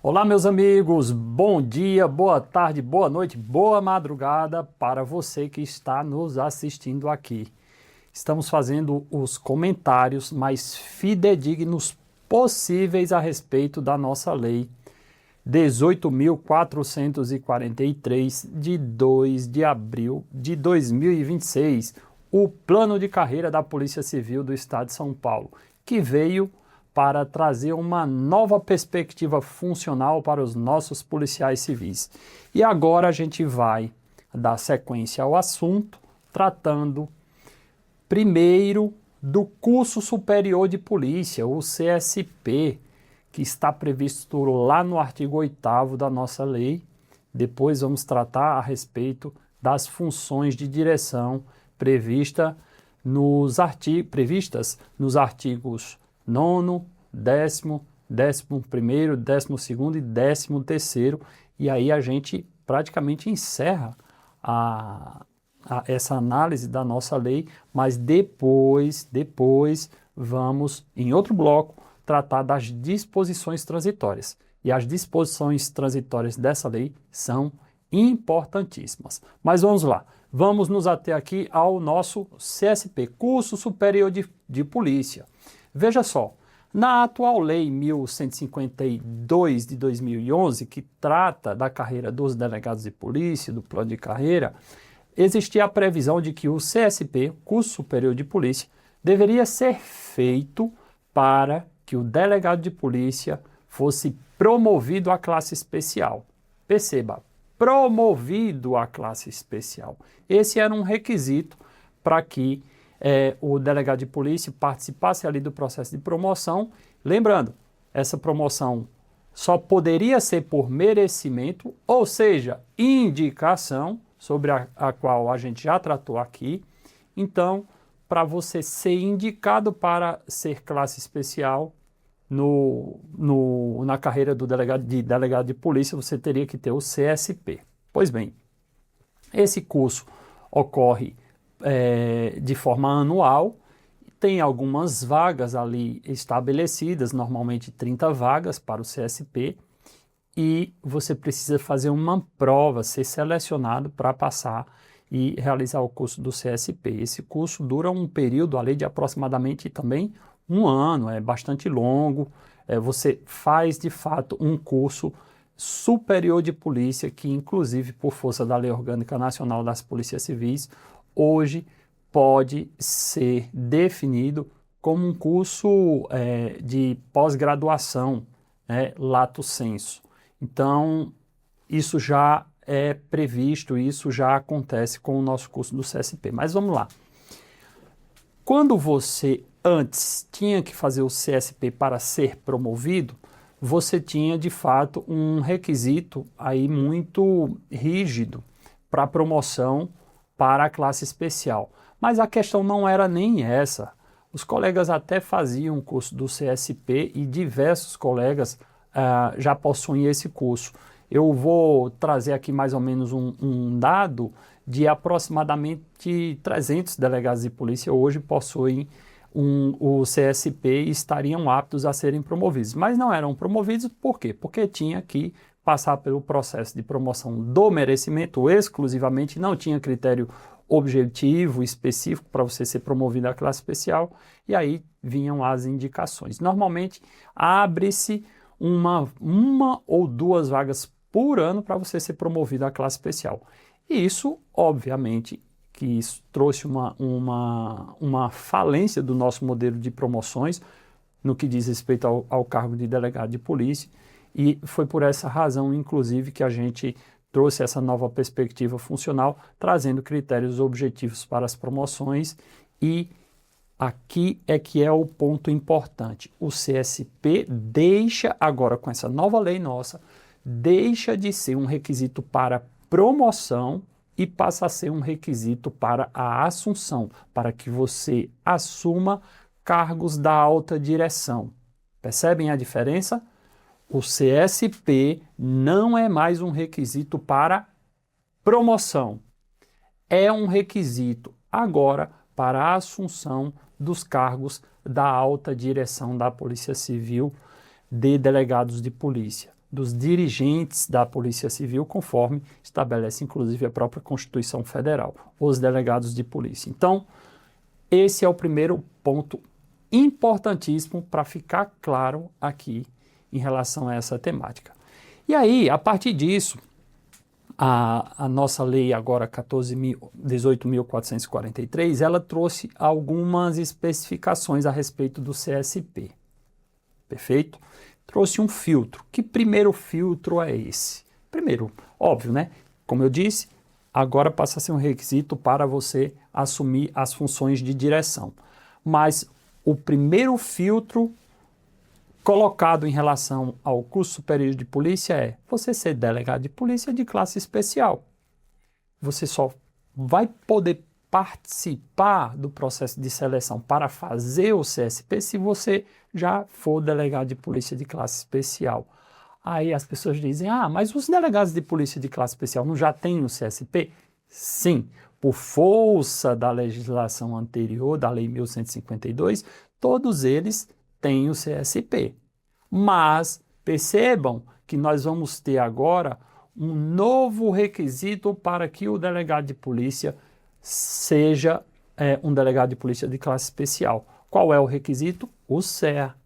Olá, meus amigos, bom dia, boa tarde, boa noite, boa madrugada para você que está nos assistindo aqui. Estamos fazendo os comentários mais fidedignos possíveis a respeito da nossa lei 18.443, de 2 de abril de 2026, o plano de carreira da Polícia Civil do Estado de São Paulo, que veio para trazer uma nova perspectiva funcional para os nossos policiais civis. E agora a gente vai dar sequência ao assunto, tratando primeiro do curso superior de polícia, o CSP, que está previsto lá no artigo 8º da nossa lei. Depois vamos tratar a respeito das funções de direção previstas nos artigos 9º, 10º, 11º, 12º e 13º, e aí a gente praticamente encerra essa análise da nossa lei, mas depois vamos, em outro bloco, tratar das disposições transitórias. E as disposições transitórias dessa lei são importantíssimas. Mas vamos lá, vamos nos ater aqui ao nosso CSP, Curso Superior de Polícia. Veja só, na atual Lei 1152 de 2011, que trata da carreira dos delegados de polícia, do plano de carreira, existia a previsão de que o CSP, Curso Superior de Polícia, deveria ser feito para que o delegado de polícia fosse promovido à classe especial. Perceba, promovido à classe especial. Esse era um requisito para que o delegado de polícia participasse ali do processo de promoção. Lembrando, essa promoção só poderia ser por merecimento, ou seja, indicação, sobre a qual a gente já tratou aqui. Então, para você ser indicado para ser classe especial na carreira do delegado de polícia, você teria que ter o CSP. Pois bem, esse curso ocorre de forma anual, tem algumas vagas ali estabelecidas, normalmente 30 vagas para o CSP, e você precisa fazer uma prova, ser selecionado para passar e realizar o curso do CSP. Esse curso dura um período ali de aproximadamente também um ano, é bastante longo. Você faz de fato um curso superior de polícia, que inclusive por força da Lei Orgânica Nacional das Polícias Civis, hoje pode ser definido como um curso de pós-graduação, lato sensu. Então, isso já é previsto, isso já acontece com o nosso curso do CSP. Mas vamos lá. Quando você antes tinha que fazer o CSP para ser promovido, você tinha de fato um requisito aí muito rígido para promoção para a classe especial. Mas a questão não era nem essa. Os colegas até faziam o curso do CSP e diversos colegas já possuem esse curso. Eu vou trazer aqui mais ou menos um dado de aproximadamente 300 delegados de polícia hoje possuem o CSP e estariam aptos a serem promovidos. Mas não eram promovidos por quê? Porque tinha que passar pelo processo de promoção do merecimento exclusivamente, não tinha critério objetivo, específico para você ser promovido à classe especial, e aí vinham as indicações. Normalmente abre-se uma ou duas vagas por ano para você ser promovido à classe especial. E isso, obviamente, que isso trouxe uma falência do nosso modelo de promoções no que diz respeito ao cargo de delegado de polícia, e foi por essa razão, inclusive, que a gente trouxe essa nova perspectiva funcional, trazendo critérios objetivos para as promoções. E aqui é que é o ponto importante. O CSP deixa, agora com essa nova lei nossa, deixa de ser um requisito para promoção e passa a ser um requisito para a assunção, para que você assuma cargos da alta direção. Percebem a diferença? O CSP não é mais um requisito para promoção, é um requisito agora para a assunção dos cargos da alta direção da Polícia Civil, de delegados de polícia. dos dirigentes da Polícia Civil, conforme estabelece inclusive a própria Constituição Federal, os delegados de polícia. Então, esse é o primeiro ponto importantíssimo para ficar claro aqui em relação a essa temática. E aí, a partir disso, a nossa lei agora 18.443, ela trouxe algumas especificações a respeito do CSP. Perfeito? Trouxe um filtro. Que primeiro filtro é esse? Primeiro, óbvio, né? Como eu disse, agora passa a ser um requisito para você assumir as funções de direção. Mas o primeiro filtro colocado em relação ao curso superior de polícia é você ser delegado de polícia de classe especial. Você só vai poder participar do processo de seleção para fazer o CSP se você já for delegado de polícia de classe especial. Aí as pessoas dizem, mas os delegados de polícia de classe especial não já têm o CSP? Sim, por força da legislação anterior, da Lei 1152, todos eles têm o CSP. Mas percebam que nós vamos ter agora um novo requisito para que o delegado de polícia seja um delegado de polícia de classe especial. Qual é o requisito? O CEA.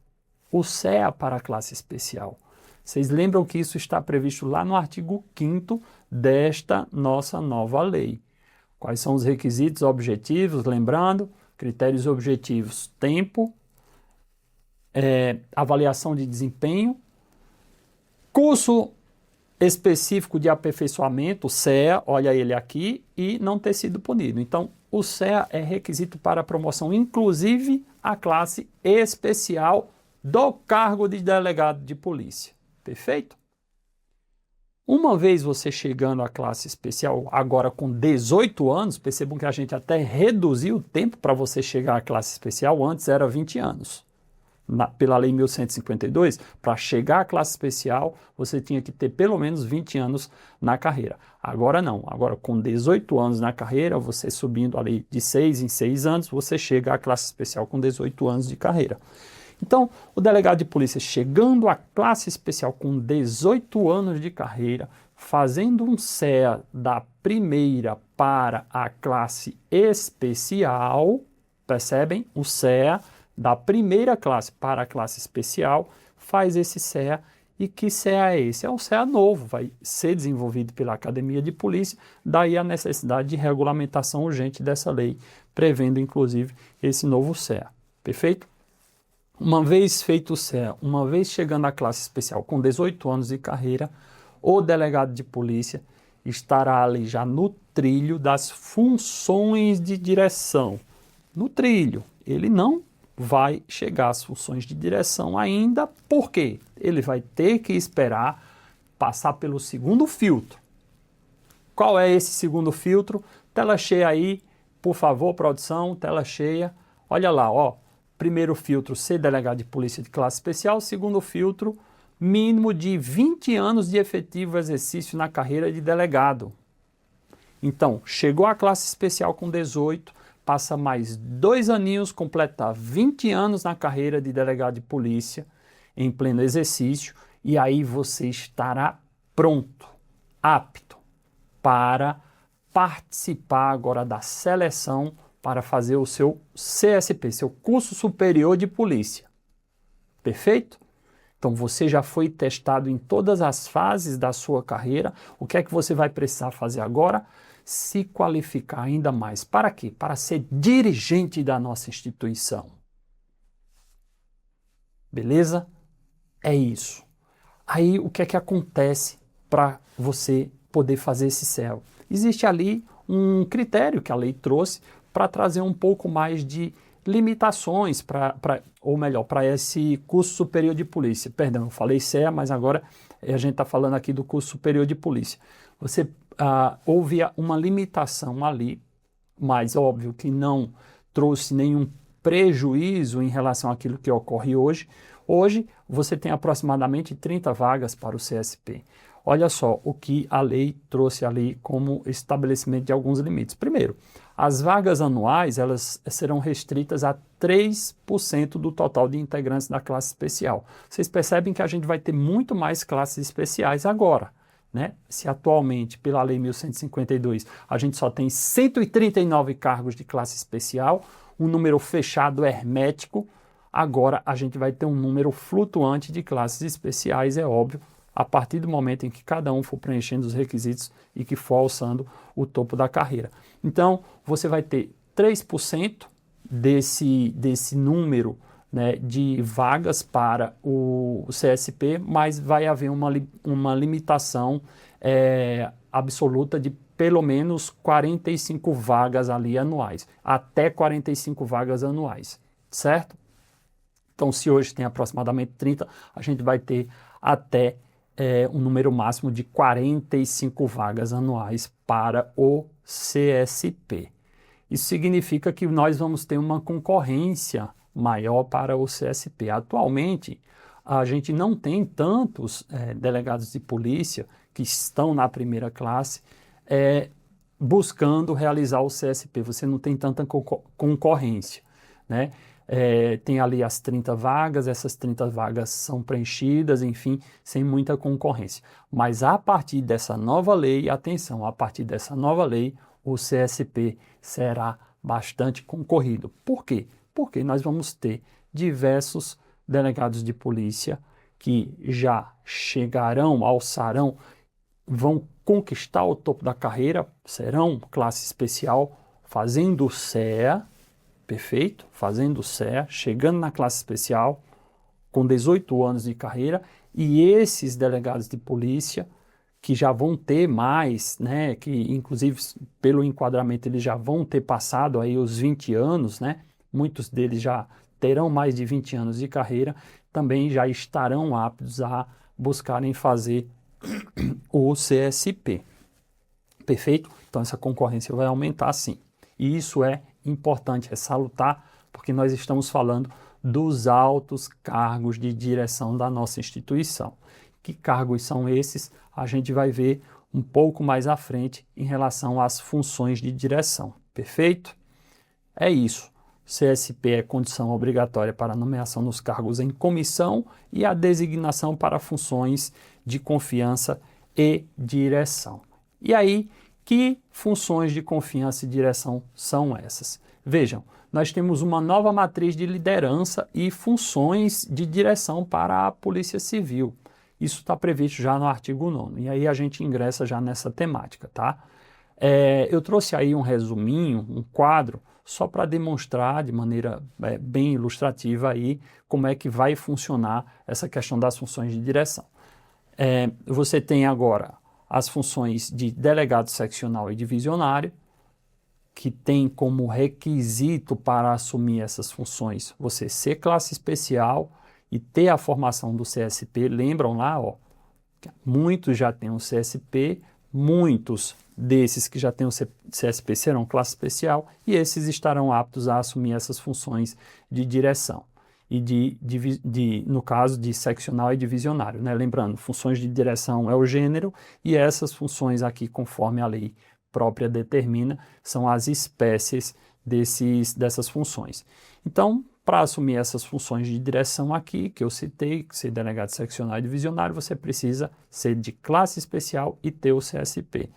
O CEA para a classe especial. Vocês lembram que isso está previsto lá no artigo 5º desta nossa nova lei. Quais são os requisitos objetivos? Lembrando, critérios objetivos, tempo, avaliação de desempenho, curso específico de aperfeiçoamento, CEA, olha ele aqui, e não ter sido punido. Então, o CEA é requisito para a promoção, inclusive a classe especial do cargo de delegado de polícia. Perfeito? Uma vez você chegando à classe especial, agora com 18 anos, percebam que a gente até reduziu o tempo para você chegar à classe especial, antes era 20 anos. Pela Lei 1152, para chegar à classe especial, você tinha que ter pelo menos 20 anos na carreira. Agora não, agora com 18 anos na carreira, você subindo ali de 6 em 6 anos, você chega à classe especial com 18 anos de carreira. Então, o delegado de polícia chegando à classe especial com 18 anos de carreira, fazendo um CEA da primeira para a classe especial, percebem? O CEA da primeira classe para a classe especial, faz esse CEA. E que CEA é esse? É um CEA novo, vai ser desenvolvido pela Academia de Polícia, daí a necessidade de regulamentação urgente dessa lei, prevendo inclusive esse novo CEA. Perfeito? Uma vez feito o CEA, uma vez chegando à classe especial com 18 anos de carreira, o delegado de polícia estará ali já no trilho das funções de direção. No trilho, ele não vai chegar às funções de direção ainda, por quê? Ele vai ter que esperar passar pelo segundo filtro. Qual é esse segundo filtro? Tela cheia aí, por favor, produção, tela cheia. Olha lá, ó. Primeiro filtro, ser delegado de polícia de classe especial. Segundo filtro, mínimo de 20 anos de efetivo exercício na carreira de delegado. Então, chegou à classe especial com 18, passa mais 2 aninhos, completar 20 anos na carreira de delegado de polícia, em pleno exercício, e aí você estará pronto, apto para participar agora da seleção para fazer o seu CSP, seu curso superior de polícia. Perfeito? Então você já foi testado em todas as fases da sua carreira. O que é que você vai precisar fazer agora? Se qualificar ainda mais. Para quê? Para ser dirigente da nossa instituição. Beleza? É isso. Aí o que é que acontece para você poder fazer esse CEA? Existe ali um critério que a lei trouxe para trazer um pouco mais de limitações para esse curso superior de polícia. Perdão, eu falei CEA, mas agora a gente está falando aqui do curso superior de polícia. Houve uma limitação ali, mas óbvio que não trouxe nenhum prejuízo em relação àquilo que ocorre hoje. Hoje você tem aproximadamente 30 vagas para o CSP. Olha só o que a lei trouxe ali como estabelecimento de alguns limites. Primeiro, As vagas anuais, elas serão restritas a 3% do total de integrantes da classe especial. Vocês percebem que a gente vai ter muito mais classes especiais agora, né? Se atualmente, pela Lei 1152, a gente só tem 139 cargos de classe especial, um número fechado hermético, agora a gente vai ter um número flutuante de classes especiais, é óbvio, a partir do momento em que cada um for preenchendo os requisitos e que for alçando o topo da carreira. Então, você vai ter 3% desse número, né, de vagas para o CSP, mas vai haver uma limitação absoluta de pelo menos 45 vagas ali anuais, até 45 vagas anuais, certo? Então, se hoje tem aproximadamente 30, a gente vai ter até um número máximo de 45 vagas anuais para o CSP. Isso significa que nós vamos ter uma concorrência maior para o CSP. Atualmente, a gente não tem tantos delegados de polícia que estão na primeira classe buscando realizar o CSP. Você não tem tanta concorrência, né? Tem ali as 30 vagas, essas 30 vagas são preenchidas, enfim, sem muita concorrência. Mas a partir dessa nova lei, atenção, a partir dessa nova lei, o CSP será bastante concorrido. Por quê? Porque nós vamos ter diversos delegados de polícia que já chegarão, alçarão, vão conquistar o topo da carreira, serão classe especial, fazendo o CEA, perfeito, fazendo o CEA, chegando na classe especial, com 18 anos de carreira, e esses delegados de polícia, que já vão ter mais, né, que inclusive pelo enquadramento eles já vão ter passado aí os 20 anos, né, muitos deles já terão mais de 20 anos de carreira, também já estarão aptos a buscarem fazer o CSP. Perfeito? Então essa concorrência vai aumentar sim. E isso é importante ressaltar, porque nós estamos falando dos altos cargos de direção da nossa instituição. Que cargos são esses? A gente vai ver um pouco mais à frente em relação às funções de direção. Perfeito? É isso. CSP é condição obrigatória para a nomeação nos cargos em comissão e a designação para funções de confiança e direção. E aí, que funções de confiança e direção são essas? Vejam, nós temos uma nova matriz de liderança e funções de direção para a Polícia Civil. Isso está previsto já no artigo 9º, e aí a gente ingressa já nessa temática, tá? Eu trouxe aí um resuminho, um quadro, só para demonstrar de maneira bem ilustrativa aí como é que vai funcionar essa questão das funções de direção. Você tem agora as funções de delegado seccional e divisionário, que tem como requisito para assumir essas funções você ser classe especial e ter a formação do CSP. Lembram lá, ó, muitos já têm o CSP, muitos desses que já têm o CSP serão classe especial e esses estarão aptos a assumir essas funções de direção. E no caso de seccional e divisionário, né? Lembrando, funções de direção é o gênero e essas funções aqui, conforme a lei própria determina, são as espécies dessas funções. Então, para assumir essas funções de direção aqui, que eu citei, ser delegado seccional e divisionário, você precisa ser de classe especial e ter o CSP.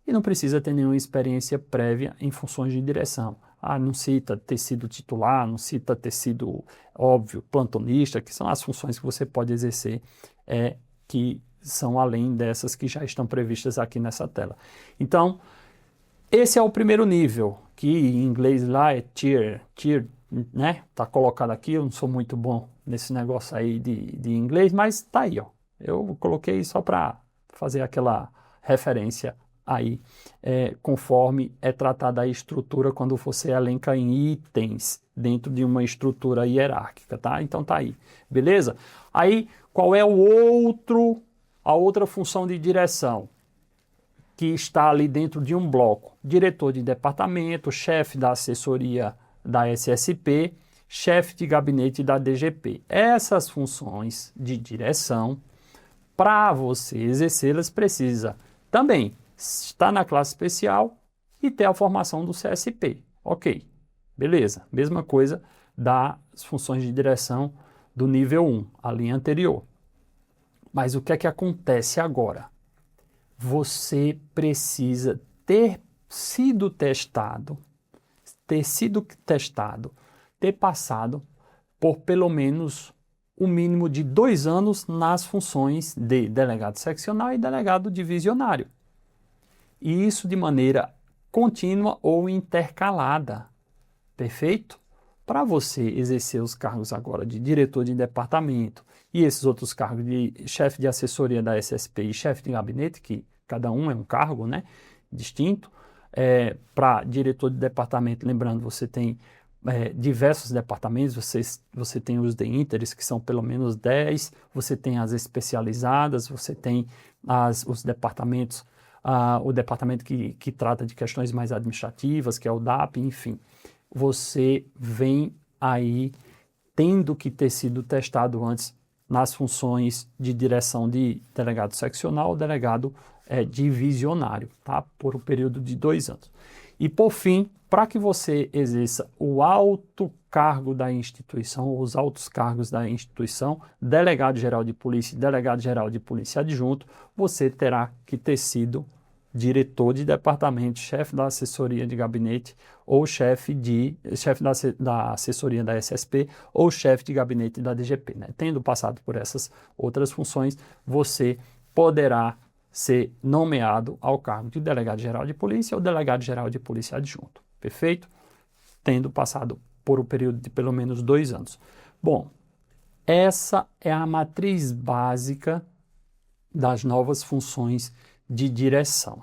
E não precisa ter nenhuma experiência prévia em funções de direção. Não cita ter sido titular, não cita ter sido, óbvio, plantonista, que são as funções que você pode exercer, que são além dessas que já estão previstas aqui nessa tela. Então, esse é o primeiro nível, que em inglês lá é tier, né? Tá colocado aqui, eu não sou muito bom nesse negócio aí de inglês, mas tá aí, ó. Eu coloquei só para fazer aquela referência aí, conforme é tratada a estrutura quando você elenca em itens dentro de uma estrutura hierárquica, tá? Então tá aí, beleza? Aí, qual é a outra função de direção que está ali dentro de um bloco? Diretor de departamento, chefe da assessoria da SSP, chefe de gabinete da DGP. Essas funções de direção, para você exercê-las, precisa também estar na classe especial e ter a formação do CSP. Ok, beleza. Mesma coisa das funções de direção do nível 1, a linha anterior. Mas o que é que acontece agora? Você precisa ter sido testado, ter passado por pelo menos o mínimo de 2 anos nas funções de delegado seccional e delegado divisionário. E isso de maneira contínua ou intercalada. Perfeito? Para você exercer os cargos agora de diretor de departamento e esses outros cargos de chefe de assessoria da SSP e chefe de gabinete, que cada um é um cargo, né, distinto, para diretor de departamento, lembrando, você tem diversos departamentos, você tem os de Interes, que são pelo menos 10, você tem as especializadas, você tem os departamentos, o departamento que trata de questões mais administrativas, que é o DAP, enfim. Você vem aí tendo que ter sido testado antes nas funções de direção de delegado seccional ou delegado divisionário, tá? Por um período de 2 anos. E por fim, para que você exerça o alto cargo da instituição, ou os altos cargos da instituição, delegado-geral de polícia e delegado-geral de polícia adjunto, você terá que ter sido diretor de departamento, chefe da assessoria de gabinete ou chefe da assessoria da SSP ou chefe de gabinete da DGP, né? Tendo passado por essas outras funções, você poderá ser nomeado ao cargo de delegado-geral de polícia ou delegado-geral de polícia adjunto, perfeito? Tendo passado por um período de pelo menos 2 anos. Bom, essa é a matriz básica das novas funções de direção.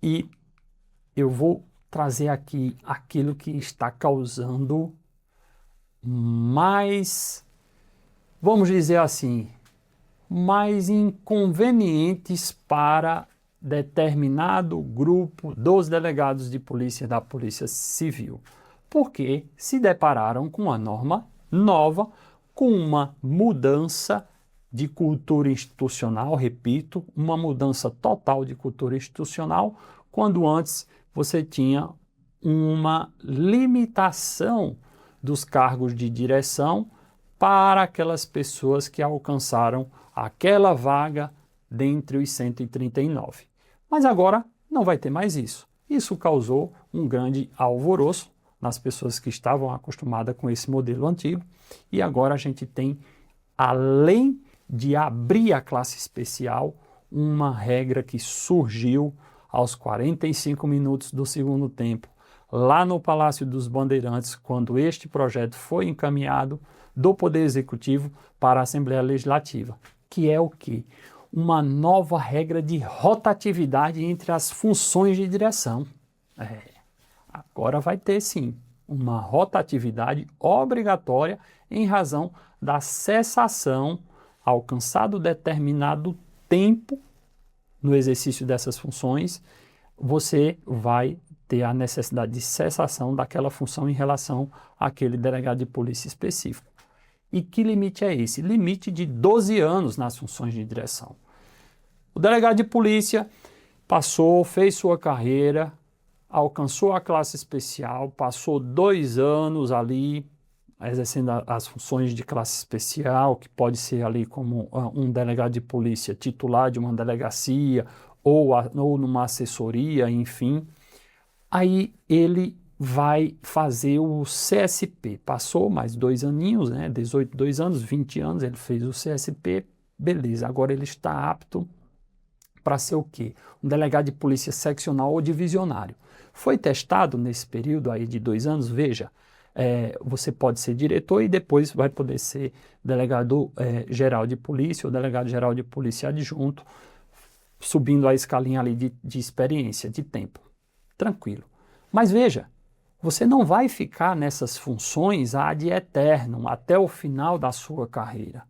E eu vou trazer aqui aquilo que está causando mais, vamos dizer assim, mais inconvenientes para determinado grupo dos delegados de polícia da Polícia Civil, porque se depararam com uma norma nova, com uma mudança de cultura institucional, repito, uma mudança total de cultura institucional, quando antes você tinha uma limitação dos cargos de direção para aquelas pessoas que alcançaram aquela vaga dentre os 139. Mas agora não vai ter mais isso. Isso causou um grande alvoroço nas pessoas que estavam acostumadas com esse modelo antigo, e agora a gente tem, além de abrir a classe especial, uma regra que surgiu aos 45 minutos do segundo tempo, lá no Palácio dos Bandeirantes, quando este projeto foi encaminhado do Poder Executivo para a Assembleia Legislativa, que é o quê? Uma nova regra de rotatividade entre as funções de direção. Agora vai ter sim uma rotatividade obrigatória em razão da cessação, alcançado determinado tempo no exercício dessas funções, você vai ter a necessidade de cessação daquela função em relação àquele delegado de polícia específico. E que limite é esse? Limite de 12 anos nas funções de direção. O delegado de polícia passou, fez sua carreira, alcançou a classe especial, passou 2 anos ali exercendo as funções de classe especial, que pode ser ali como um delegado de polícia titular de uma delegacia ou numa assessoria, enfim. Aí ele vai fazer o CSP. Passou mais 2 aninhos, né? 18, 2 anos, 20 anos, ele fez o CSP, beleza. Agora ele está apto para ser o quê? Um delegado de polícia seccional ou divisionário. Foi testado nesse período aí de 2 anos, veja, você pode ser diretor e depois vai poder ser delegado geral de polícia ou delegado geral de polícia adjunto, subindo a escalinha ali de experiência, de tempo. Tranquilo. Mas veja, você não vai ficar nessas funções ad eternum, até o final da sua carreira.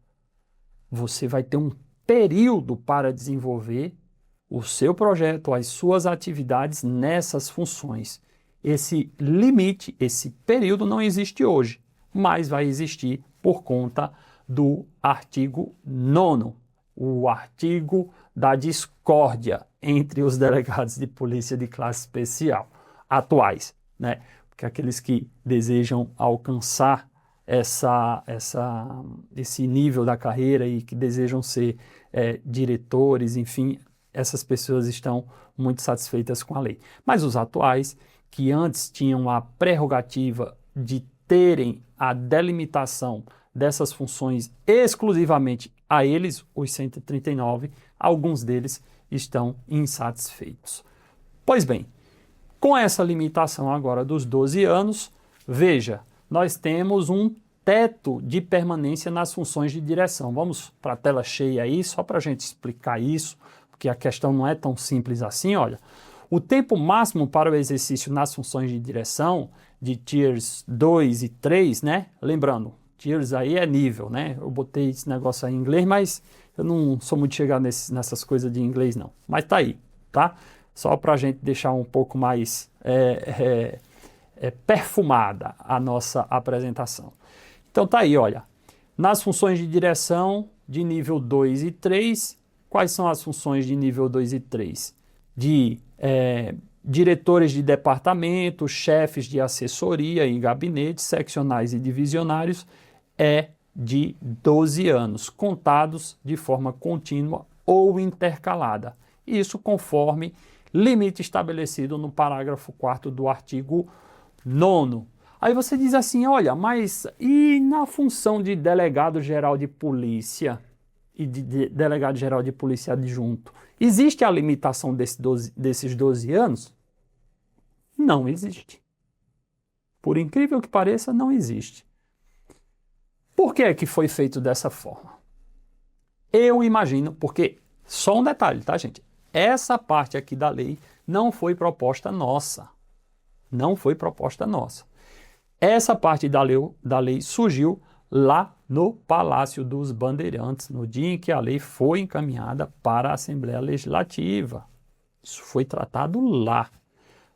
Você vai ter um período para desenvolver o seu projeto, as suas atividades nessas funções. Esse limite, esse período não existe hoje, mas vai existir por conta do artigo 9º, o artigo da discórdia entre os delegados de polícia de classe especial. atuais, né? Porque aqueles que desejam alcançar esse nível da carreira e que desejam ser diretores, enfim, essas pessoas estão muito satisfeitas com a lei. Mas os atuais, que antes tinham a prerrogativa de terem a delimitação dessas funções exclusivamente a eles, os 139, alguns deles estão insatisfeitos. Pois bem, com essa limitação agora dos 12 anos, veja, nós temos um teto de permanência nas funções de direção. Vamos para a tela cheia aí, só para a gente explicar isso, porque a questão não é tão simples assim, olha. O tempo máximo para o exercício nas funções de direção de Tiers 2 e 3, né? Lembrando, Tiers aí é nível, né? Eu botei esse negócio aí em inglês, mas eu não sou muito chegado nessas coisas de inglês, não. Mas tá aí, tá? Só para a gente deixar um pouco mais perfumada a nossa apresentação. Então tá aí, olha. Nas funções de direção de nível 2 e 3, quais são as funções de nível 2 e 3? De diretores de departamento, chefes de assessoria e gabinetes, seccionais e divisionários, é de 12 anos, contados de forma contínua ou intercalada. Isso conforme limite estabelecido no parágrafo 4º do artigo 9º. Aí você diz assim, olha, mas e na função de delegado-geral de polícia e de delegado-geral de polícia adjunto? Existe a limitação desses 12 anos? Não existe. Por incrível que pareça, não existe. Por que é que foi feito dessa forma? Eu imagino, porque, só um detalhe, tá, gente? Essa parte aqui da lei não foi proposta nossa. Não foi proposta nossa. Essa parte da lei surgiu lá no Palácio dos Bandeirantes, no dia em que a lei foi encaminhada para a Assembleia Legislativa. Isso foi tratado lá.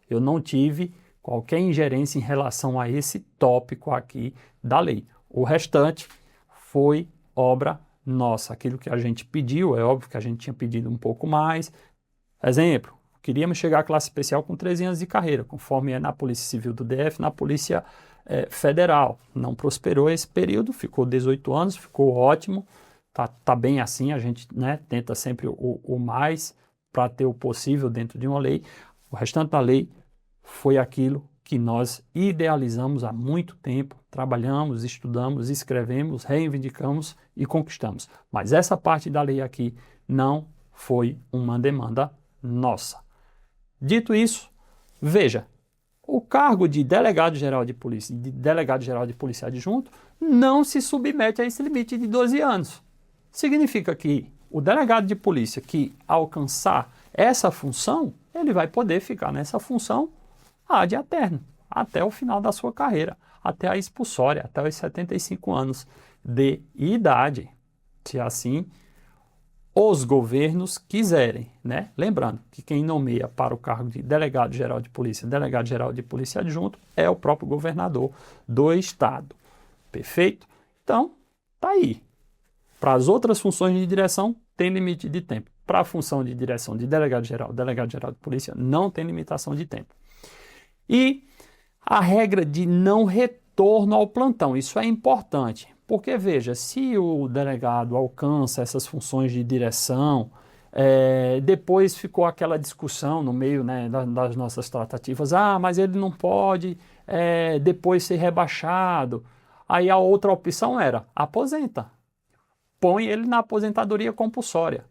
Eu não tive qualquer ingerência em relação a esse tópico aqui da lei. O restante foi obra nossa. Aquilo que a gente pediu, é óbvio que a gente tinha pedido um pouco mais. Exemplo, queríamos chegar à classe especial com 13 anos de carreira, conforme é na Polícia Civil do DF, na Polícia Federal. Não prosperou esse período, ficou 18 anos, ficou ótimo, tá bem assim, a gente, né, tenta sempre o mais para ter o possível dentro de uma lei. O restante da lei foi aquilo que nós idealizamos há muito tempo, trabalhamos, estudamos, escrevemos, reivindicamos e conquistamos. Mas essa parte da lei aqui não foi uma demanda nossa. Dito isso, veja, o cargo de delegado-geral de polícia e de delegado-geral de polícia adjunto não se submete a esse limite de 12 anos. Significa que o delegado de polícia que alcançar essa função, ele vai poder ficar nessa função ad eterno, até o final da sua carreira, até a expulsória, até os 75 anos de idade, se assim os governos quiserem, né? Lembrando que quem nomeia para o cargo de delegado-geral de polícia adjunto é o próprio governador do estado. Perfeito? Então, tá aí. Para as outras funções de direção, tem limite de tempo. Para a função de direção de delegado-geral de polícia, não tem limitação de tempo. E a regra de não retorno ao plantão, isso é importante, porque veja, se o delegado alcança essas funções de direção, depois ficou aquela discussão no meio, né, das nossas tratativas, mas ele não pode depois ser rebaixado. Aí a outra opção era, aposenta, põe ele na aposentadoria compulsória.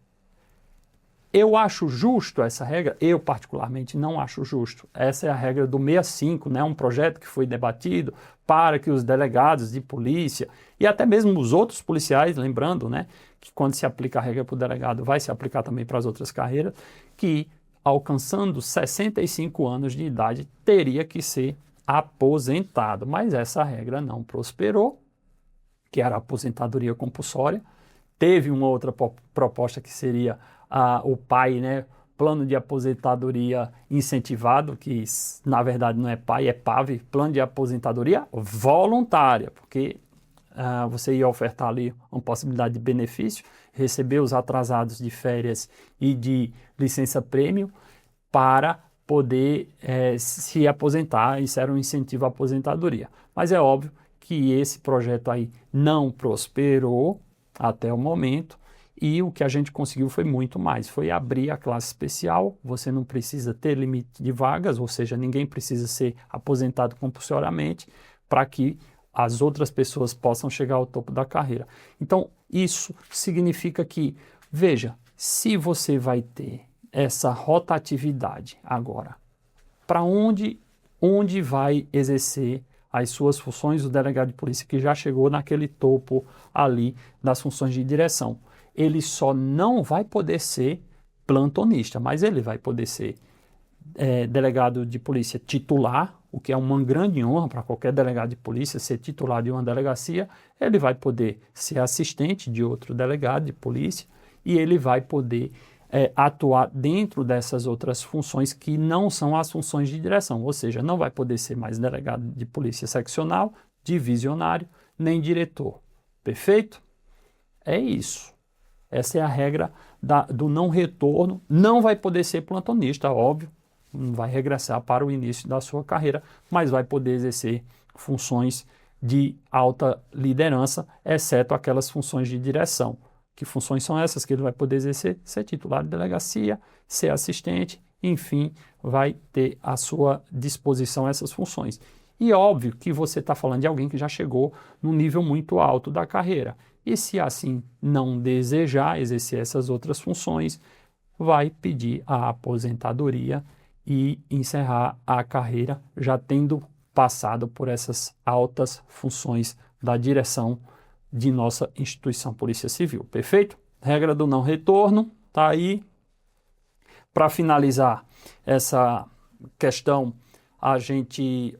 Eu acho justo essa regra? Eu, particularmente, não acho justo. Essa é a regra do 65, né? Um projeto que foi debatido para que os delegados de polícia e até mesmo os outros policiais, lembrando, né, que quando se aplica a regra para o delegado, vai se aplicar também para as outras carreiras, que alcançando 65 anos de idade teria que ser aposentado. Mas essa regra não prosperou, que era a aposentadoria compulsória. Teve uma outra proposta que seria o PAI, né? Plano de Aposentadoria Incentivado, que na verdade não é PAI, é PAV, Plano de Aposentadoria Voluntária, porque você ia ofertar ali uma possibilidade de benefício, receber os atrasados de férias e de licença-prêmio para poder se aposentar. Isso era um incentivo à aposentadoria. Mas é óbvio que esse projeto aí não prosperou até o momento, e o que a gente conseguiu foi muito mais, foi abrir a classe especial. Você não precisa ter limite de vagas, ou seja, ninguém precisa ser aposentado compulsoriamente para que as outras pessoas possam chegar ao topo da carreira. Então, isso significa que, veja, se você vai ter essa rotatividade agora, para onde vai exercer as suas funções o delegado de polícia que já chegou naquele topo ali das funções de direção? Ele só não vai poder ser plantonista, mas ele vai poder ser delegado de polícia titular, o que é uma grande honra para qualquer delegado de polícia ser titular de uma delegacia. Ele vai poder ser assistente de outro delegado de polícia e ele vai poder atuar dentro dessas outras funções que não são as funções de direção, ou seja, não vai poder ser mais delegado de polícia seccional, divisionário, nem diretor. Perfeito? É isso. Essa é a regra do não retorno. Não vai poder ser plantonista, óbvio, não vai regressar para o início da sua carreira, mas vai poder exercer funções de alta liderança, exceto aquelas funções de direção. Que funções são essas que ele vai poder exercer? Ser titular de delegacia, ser assistente, enfim, vai ter à sua disposição essas funções. E óbvio que você está falando de alguém que já chegou num nível muito alto da carreira. E se assim não desejar exercer essas outras funções, vai pedir a aposentadoria e encerrar a carreira já tendo passado por essas altas funções da direção de nossa instituição Polícia Civil. Perfeito? Regra do não retorno está aí. Para finalizar essa questão, a gente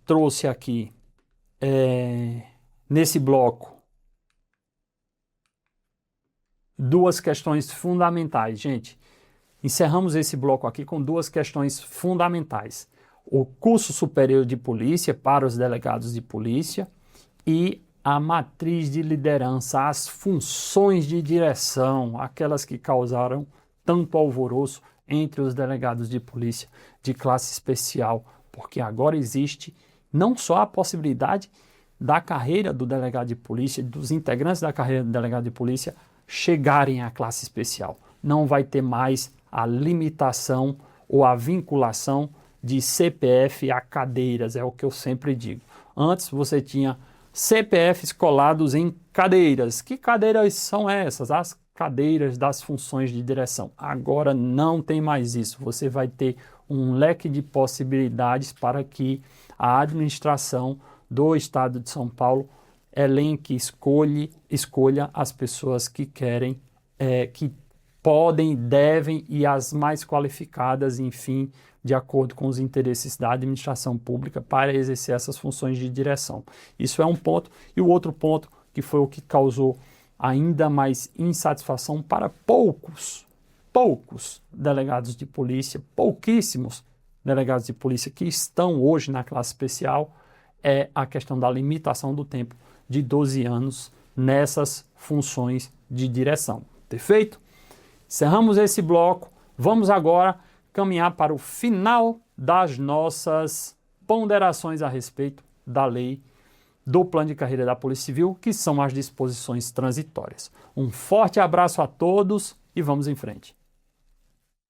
trouxe aqui nesse bloco duas questões fundamentais, gente. Encerramos esse bloco aqui com duas questões fundamentais: o curso superior de polícia para os delegados de polícia e a matriz de liderança, as funções de direção, aquelas que causaram tanto alvoroço entre os delegados de polícia de classe especial, porque agora existe não só a possibilidade da carreira do delegado de polícia, dos integrantes da carreira do delegado de polícia chegarem à classe especial. Não vai ter mais a limitação ou a vinculação de CPF a cadeiras, é o que eu sempre digo. Antes você tinha CPFs colados em cadeiras. Que cadeiras são essas? As cadeiras das funções de direção. Agora não tem mais isso. Você vai ter um leque de possibilidades para que a administração do Estado de São Paulo elenque, escolha as pessoas que querem, que podem, devem e as mais qualificadas, enfim, de acordo com os interesses da administração pública para exercer essas funções de direção. Isso é um ponto. E o outro ponto, que foi o que causou ainda mais insatisfação para poucos delegados de polícia, pouquíssimos delegados de polícia que estão hoje na classe especial, é a questão da limitação do tempo de 12 anos nessas funções de direção. Perfeito? Encerramos esse bloco. Vamos agora caminhar para o final das nossas ponderações a respeito da lei do plano de carreira da Polícia Civil, que são as disposições transitórias. Um forte abraço a todos e vamos em frente.